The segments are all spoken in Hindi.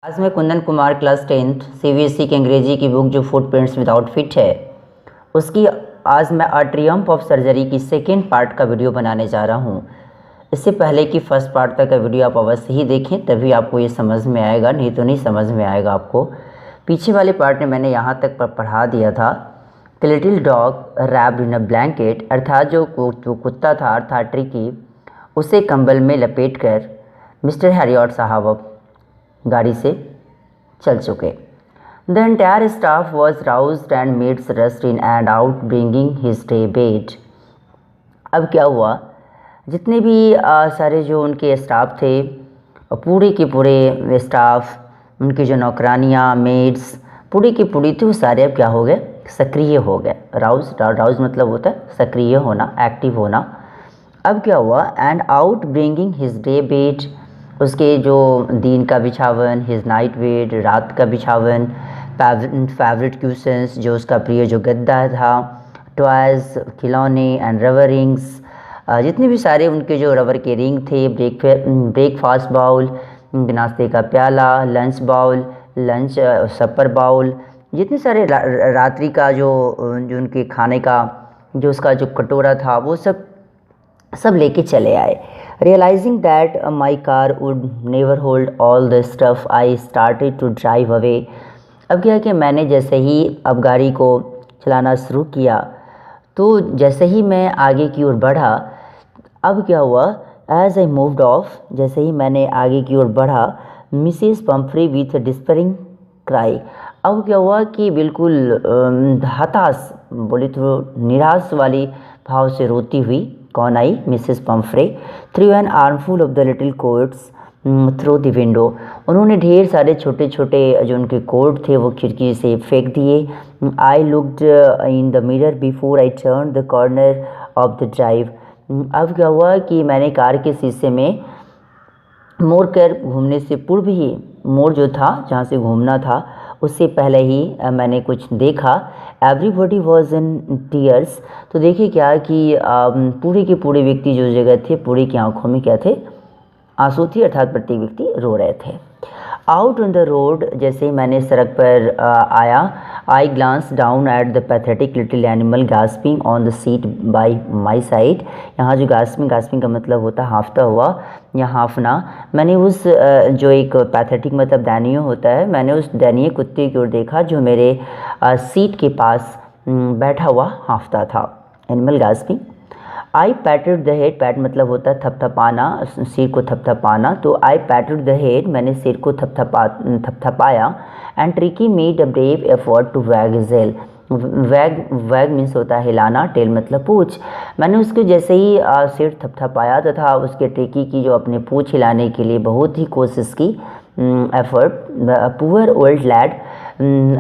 आज मैं Kundan Kumar class 10th CBSE की अंग्रेजी की बुक जो फुटप्रिंट्स विदाउट फिट है उसकी आज मैं अ ट्रियम्फ ऑफ सर्जरी की सेकेंड पार्ट का वीडियो बनाने जा रहा हूँ। इससे पहले कि फर्स्ट पार्ट तक का वीडियो आप अवश्य ही देखें, तभी आपको ये समझ में आएगा, नहीं तो नहीं समझ में आएगा आपको। पीछे वाले पार्ट में मैंने यहाँ तक पढ़ा दिया था कि little dog wrapped in a blanket, अर्थात जो कुत्ता था अर्थात ट्रिकी, उसे कंबल में लपेट कर मिस्टर हैरियट साहब गाड़ी से चल चुके। The entire staff was roused and maids rushed in and out bringing his day bed. अब क्या हुआ, जितने भी सारे जो उनके स्टाफ थे, पूरे के पूरे स्टाफ, उनकी जो नौकरानियाँ, मेड्स, पूरी की पूरी थी, वो सारे अब क्या हो गए, सक्रिय हो गए। राउज मतलब होता है सक्रिय होना, एक्टिव होना। अब क्या हुआ, and out bringing his day bed, उसके जो दिन का बिछावन, हिज नाइट बेड, रात का बिछावन, फेवरेट क्यूशंस, जो उसका प्रिय जो गद्दा था, टॉयज, खिलौने एंड रबर रिंग्स, जितने भी सारे उनके जो रबर के रिंग थे, ब्रेकफास्ट बाउल, नाश्ते का प्याला, लंच बाउल, लंच सपर बाउल, जितने सारे रात्रि का जो उनके खाने का जो उसका जो कटोरा था, वो सब लेके चले आए। Realising that my car would never hold all the stuff, I started to drive away. अब क्या है कि मैंने जैसे ही अब गाड़ी को चलाना शुरू किया, तो जैसे ही मैं आगे की ओर बढ़ा, अब क्या हुआ, एज आई मूव्ड ऑफ, जैसे ही मैंने आगे की ओर बढ़ा, मिसेस पम्फ्रे विथ डिस्परिंग क्राई, अब क्या हुआ कि बिल्कुल हताश, बोले तो निराश वाली भाव से रोती हुई कौन आई, Mrs Pumphrey, threw an armful of the little coats through the window, उन्होंने ढेर सारे छोटे छोटे जो उनके कोट थे वो खिड़की से फेंक दिए। I looked in the mirror before I turn the corner of the drive, अब क्या हुआ कि मैंने कार के शीशे में मोड़ कर घूमने से पूर्व ही, मोड़ जो था जहाँ से घूमना था उससे पहले ही मैंने कुछ देखा। एवरीबॉडी वॉज इन टीयर्स, तो देखिए क्या कि पूरे के पूरे व्यक्ति जो जगह थे, पूरे की आंखों में क्या थे, आंसू थी, अर्थात प्रत्येक व्यक्ति रो रहे थे। आउट ऑन द रोड, जैसे ही मैंने सड़क पर आया, I glance down at the pathetic little animal gasping on the seat by my side. यहाँ जो गास्पिंग का मतलब होता है हाँफता हुआ या हाँफना, मैंने उस जो एक पैथेटिक मतलब दयनीय होता है, मैंने उस दयनीय कुत्ते की ओर देखा जो मेरे सीट के पास बैठा हुआ हाँफता था। Animal gasping. I patted the head, pat मतलब होता है थपथपाना, सिर को थपथपाना, तो आई पैटेड द हेड, मैंने सिर को थपथपाया। And Tricki made a brave effort to wag his tail, wag means होता है हिलाना, टेल मतलब पूछ, मैंने उसके जैसे ही सिर थपथपाया तथा उसके ट्रिकी की जो अपने पूछ हिलाने के लिए बहुत ही कोशिश की, एफर्ट, पुअर ओल्ड लैड,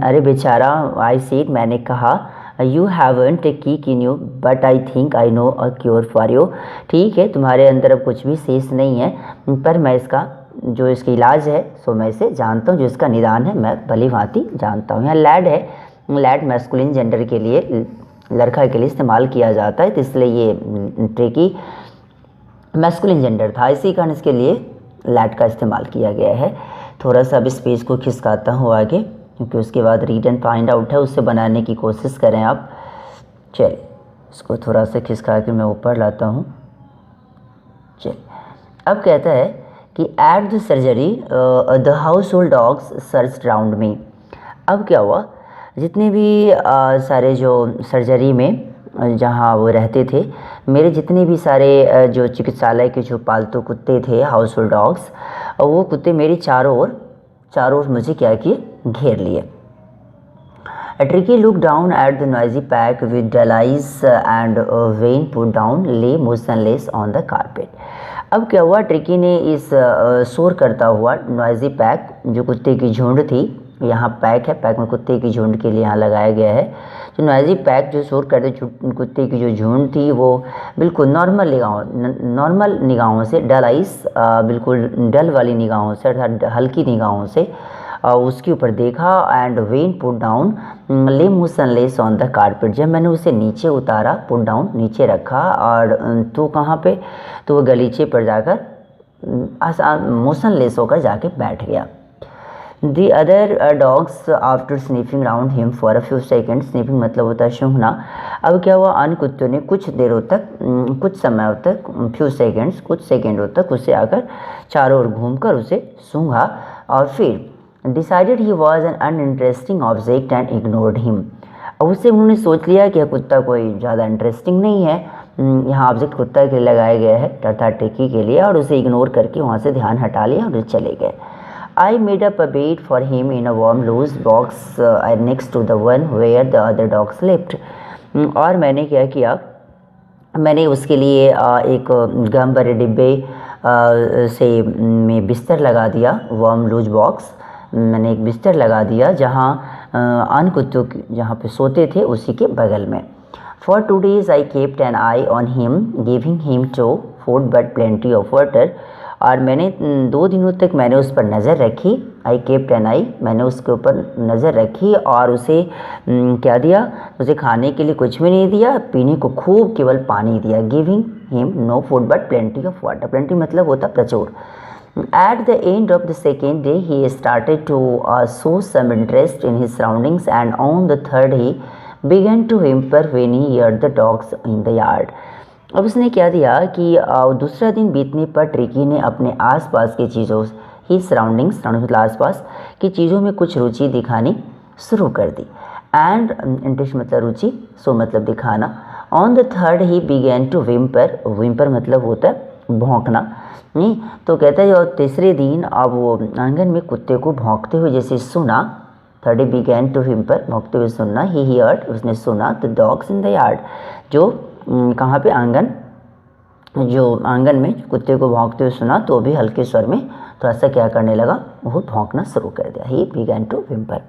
अरे बेचारा, आई सेड, मैंने कहा, you haven't a kick in you but I think I know a cure for you, ठीक है तुम्हारे अंदर अब कुछ भी शेष नहीं है, पर मैं इसका जो इसका इलाज है सो मैं इसे जानता हूँ, जो इसका निदान है मैं भली भांति जानता हूँ। यहाँ लैड है, लैड मैस्कुलिन जेंडर के लिए, लड़का के लिए इस्तेमाल किया जाता है, तो इसलिए ये ट्रिकी मैस्कुलिन जेंडर था, इसी कारण इसके लिए लैड का इस्तेमाल किया गया है। थोड़ा सा अब इस पेज को खिसकाता हूँ आगे, क्योंकि उसके बाद रीड एंड फाइंड आउट है, उससे बनाने की कोशिश करें आप। चलिए इसको थोड़ा सा खिसका के मैं ऊपर लाता हूँ। चलिए अब कहता है कि at the surgery the household dogs search round me. अब क्या हुआ, जितने भी सारे जो सर्जरी में जहाँ वो रहते थे, मेरे जितने भी सारे जो चिकित्सालय के जो पालतू कुत्ते थे, हाउस होल्ड डॉग्स, वो कुत्ते मेरी चारों ओर मुझे क्या किए, घेर लिए। Tricki look down at the noisy pack with dull eyes and when put down lay motionless on the carpet. अब क्या हुआ, ट्रिकी ने इस शोर करता हुआ नॉइजी पैक, जो कुत्ते की झुंड थी, यहाँ पैक है, पैक में कुत्ते की झुंड के लिए यहाँ लगाया गया है, जो नॉइजी पैक जो शोर करते कुत्ते की जो झुंड थी, वो बिल्कुल नॉर्मल निगाहों से, डल आइज बिल्कुल डल वाली निगाहों से, अर्थात हल्की निगाहों से उसके ऊपर देखा। And when put down lay motionless on the carpet, जब मैंने उसे नीचे उतारा, पुट डाउन नीचे रखा, और तो कहाँ पे, तो वो गलीचे पर जाकर मोशनलेस होकर जाके बैठ गया। The other dogs after sniffing round him for a few second, sniffing मतलब होता है सूंघना। अब क्या हुआ, अन्य कुत्तों ने कुछ देरों तक, कुछ समयों तक, फ्यू सेकेंड्स कुछ सेकेंडों तक उसे आकर चारों ओर घूमकर उसे सूंघा और फिर decided he was an uninteresting object and ignored him. अब उससे उन्होंने सोच लिया कि यह कुत्ता कोई ज़्यादा इंटरेस्टिंग नहीं है, यहाँ ऑब्जेक्ट कुत्ता के लिए लगाया गया है अर्थात ट्रिकी के लिए, और उसे इग्नोर करके वहाँ से ध्यान हटा लिया और चले गए। I made up a bed for him in a warm loose box next to the one where the other dogs slept. और मैंने क्या किया, मैंने उसके लिए एक गर्म भरे डिब्बे से में बिस्तर लगा दिया, वार्म लूज बॉक्स, मैंने एक बिस्तर लगा दिया जहाँ अन्य कुत्तों जहाँ पे सोते थे उसी के बगल में। For 2 days I kept an eye on him, giving him no food but plenty of water. और मैंने 2 दिनों तक मैंने उस पर नज़र रखी, आई केप्ट एन आई, मैंने उसके ऊपर नज़र रखी और उसे क्या दिया, उसे खाने के लिए कुछ भी नहीं दिया, पीने को खूब केवल पानी दिया। Giving him no food but plenty of water, plenty मतलब होता प्रचुर। At the end of the second day he started to show some interest in his surroundings and on the third he began to whimper when he heard the dogs in the yard. अब उसने क्या दिया कि दूसरा दिन बीतने पर ट्रिकी ने अपने आसपास की चीज़ों, ही सराउंडिंग्स मतलब आसपास की चीज़ों में कुछ रुचि दिखानी शुरू कर दी। एंड इंटरेस्ट मतलब रुचि, सो मतलब दिखाना। On the third he began to whimper, whimper मतलब होता है भौंकना, नहीं तो कहता है और तीसरे दिन अब वो आंगन में कुत्ते को भौंकते हुए जैसे सुना, third he began to whimper भौंकते हुए सुनना, ही हियर्ड उसने सुना the dogs in the yard, जो कहाँ पे आंगन, जो आंगन में कुत्ते को भौंकते हुए सुना तो भी हल्के स्वर में थोड़ा सा क्या करने लगा, वो भौंकना शुरू कर दिया। He began to whimper.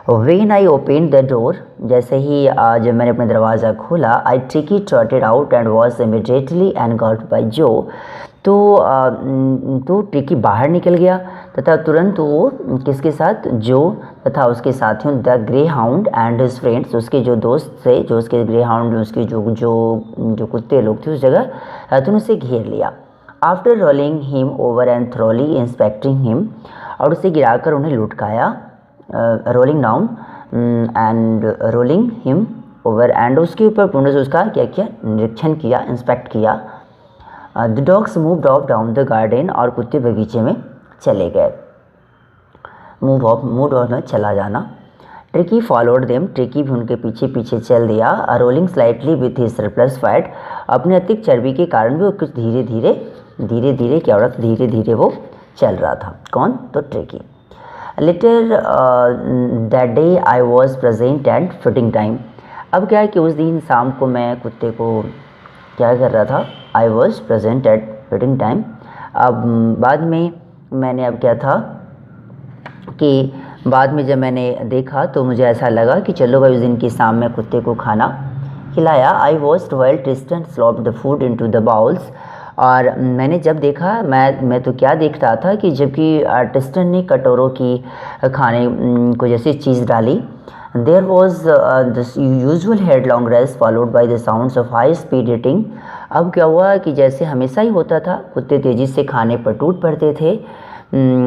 When I opened the door, जैसे ही जब मैंने अपना दरवाज़ा खोला, I tricky trotted out and was immediately engulfed by Joe. तो ट्रिकी बाहर निकल गया तथा तुरंत वो किसके साथ, जो तथा उसके साथियों the grey hound and his friends, उसके जो दोस्त थे, जो उसके ग्रे हाउंड, उसके जो कुत्ते लोग थे उस जगह तुम उसे घेर लिया। After rolling him over and thoroughly inspecting him, और उसे गिराकर उन्हें लुटकाया, rolling down and rolling him over and उसके ऊपर पुनः से उसका क्या किया, निरीक्षण किया, इंस्पेक्ट किया। The dogs moved of down the garden, और कुत्ते बगीचे में चले गए। मूव ऑफ में चला जाना। ट्रिकी फॉलोड देम, ट्रिकी भी उनके पीछे पीछे चल दिया। Rolling slightly with his surplus fat, अपने अतिरिक्त चर्बी के कारण भी वो कुछ धीरे धीरे क्या हो रहा था, धीरे धीरे वो चल रहा था। कौन, तो Tricki. Later that day I was present at feeding time, अब क्या है कि उस दिन शाम को मैं कुत्ते को क्या कर रहा था, आई was present at feeding time. अब बाद में मैंने अब क्या था कि बाद में जब मैंने देखा तो मुझे ऐसा लगा कि चलो भाई उस दिन की शाम में कुत्ते को खाना खिलाया। I was twelve Tristan slope the food into the bowls, और मैंने जब देखा मैं तो क्या देख रहा था कि जबकि ट्रिस्टन ने कटोरों की खाने को जैसी चीज़ डाली, there was this usual headlong race followed by the sounds of high speed eating. अब क्या हुआ कि जैसे हमेशा ही होता था, कुत्ते तेज़ी से खाने पर टूट पड़ते थे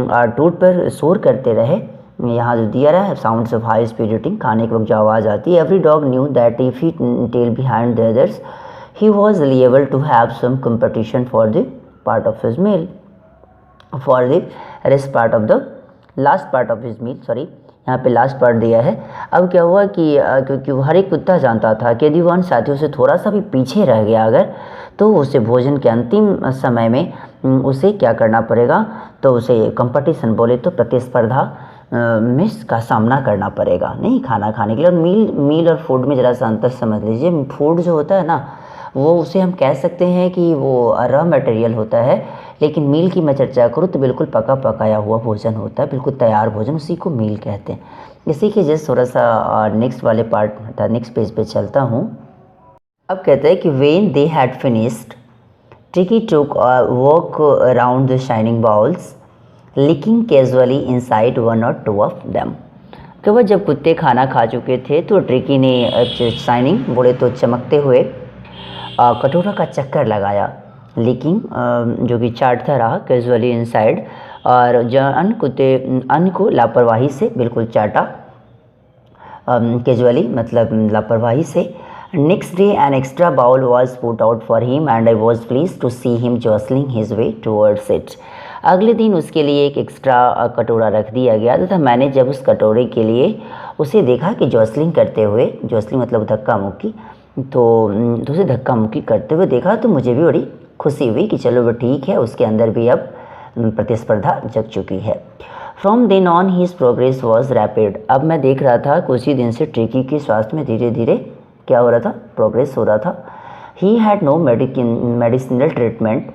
और टूट पर शोर करते रहे। यहाँ जो दिया रहा है sounds of high speed eating, खाने के वक्त जो आवाज़ आती है। Every dog knew that if he tail behind the others he was liable to have some competition for the part of his meal, for the rest part of the last part of his meal, sorry यहाँ पे लास्ट पार्ट दिया है। अब क्या हुआ कि क्योंकि हर एक कुत्ता जानता था कि यदि वह साथियों से थोड़ा सा भी पीछे रह गया अगर, तो उसे भोजन के अंतिम समय में उसे क्या करना पड़ेगा, तो उसे कंपटीशन बोले तो प्रतिस्पर्धा में का सामना करना पड़ेगा, नहीं खाना खाने के लिए। और मील और फूड में ज़रा सा अंतर समझ लीजिए। फूड जो होता है ना, वो उसे हम कह सकते हैं कि वो रॉ मटेरियल होता है, लेकिन मील की मैं चर्चा करूँ तो बिल्कुल पकाया हुआ भोजन होता है, बिल्कुल तैयार भोजन, उसी को मील कहते हैं। इसी के जैसे थोड़ा सा नेक्स्ट वाले पार्ट नेक्स्ट पेज पे चलता हूँ। अब कहते हैं कि when they had finished Tricki took walk around the shining bowls licking casually inside 1 or 2 of them. कि वह जब कुत्ते खाना खा चुके थे तो ट्रिकी ने शाइनिंग बोले तो चमकते हुए कटोरा का चक्कर लगाया, लीकिंग जो कि चाटता रहा कैजुअली इनसाइड और जॉन कुत्ते अन को लापरवाही से बिल्कुल चाटा, कैजुअली मतलब लापरवाही से। Next day an extra bowl was put out for him and I was pleased to see him jostling his way towards it. अगले दिन उसके लिए एक एक्स्ट्रा कटोरा रख दिया गया तथा मैंने जब उस कटोरे के लिए उसे देखा कि जॉसलिंग करते हुए, जॉसलिंग मतलब धक्का मुक्की, तो उसे धक्का मुक्की करते हुए देखा तो मुझे भी बड़ी खुशी हुई कि चलो वो ठीक है, उसके अंदर भी अब प्रतिस्पर्धा जग चुकी है। From then on his progress was rapid. अब मैं देख रहा था कुछ ही दिन से ट्रिकी के स्वास्थ्य में धीरे धीरे क्या हो रहा था, प्रोग्रेस हो रहा था। He had no medicinal treatment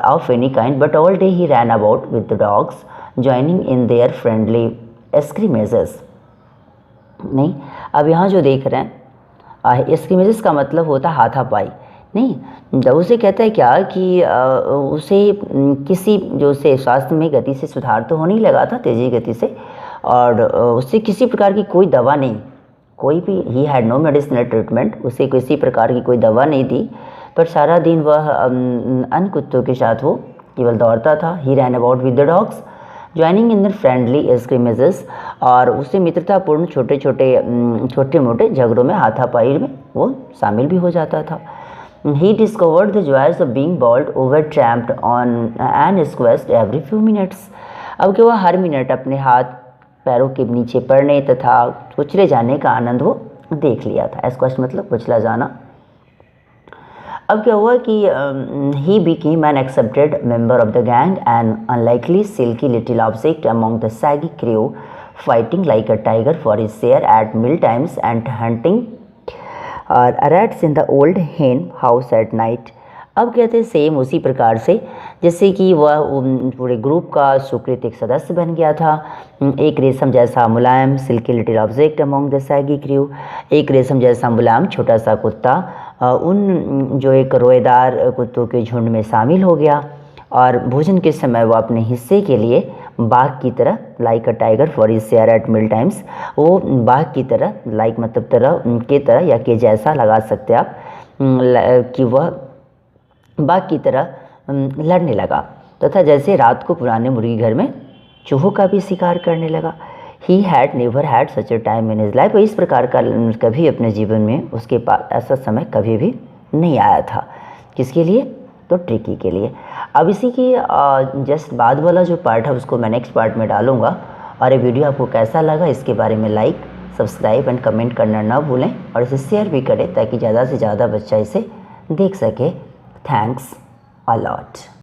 of any kind, but all day he ran about with the dogs, joining in their friendly scrimmages। नहीं, अब यहाँ जो देख रहे हैं स्क्रीमेजेस का मतलब होता है हाथापाई। नहीं, जब उसे कहता है क्या कि उसे किसी जो उसे स्वास्थ्य में गति से सुधार तो होने ही लगा था, तेज़ी गति से, और उससे किसी प्रकार की कोई दवा नहीं, कोई भी, he had no medicinal treatment, उसे किसी प्रकार की कोई दवा नहीं दी, पर सारा दिन वह अन्य कुत्तों के साथ वो केवल दौड़ता था। He ran about with the dogs joining in the friendly scrimmages, और उससे मित्रतापूर्ण छोटे मोटे झगड़ों में, हाथापाई में वो शामिल भी हो जाता था। He discovered the joys of being bowled over tramped on and squeezed every few minutes. अब कि वह हर मिनट अपने हाथ पैरों के नीचे पड़ने तथा कुचले जाने का आनंद वो देख लिया था। स्क्वेस्ट मतलब कुचला जाना। अब क्या हुआ कि he became an accepted member of the gang and unlikely silky little object among the shaggy crew, fighting like a tiger for his share at meal times and hunting rats in the old hen house at night. अब कहते हैं सेम उसी प्रकार से जैसे कि वह पूरे ग्रुप का सुकृत एक सदस्य बन गया था। एक रेशम जैसा मुलायम silky little object among the shaggy crew, एक रेशम जैसा मुलायम छोटा सा कुत्ता उन जो एक रोएदार कुत्तों के झुंड में शामिल हो गया, और भोजन के समय वह अपने हिस्से के लिए बाघ की तरह, like a tiger for his share at meal times, वो बाघ की तरह, लाइक मतलब तरह के तरह या के जैसा लगा सकते आप, कि वह बाघ की तरह लड़ने लगा तथा जैसे रात को पुराने मुर्गी घर में चूहों का भी शिकार करने लगा। He had never had such A time in his life. इस प्रकार का कभी अपने जीवन में उसके पास ऐसा समय कभी भी नहीं आया था। किसके लिए? तो ट्रिकी के लिए। अब इसी की जस्ट बाद वाला जो पार्ट है उसको मैं नेक्स्ट पार्ट में डालूंगा, और ये वीडियो आपको कैसा लगा इसके बारे में लाइक, सब्सक्राइब एंड कमेंट करना ना भूलें, और इसे शेयर भी करें ताकि ज़्यादा से ज़्यादा बच्चा इसे देख सके। Thanks a lot.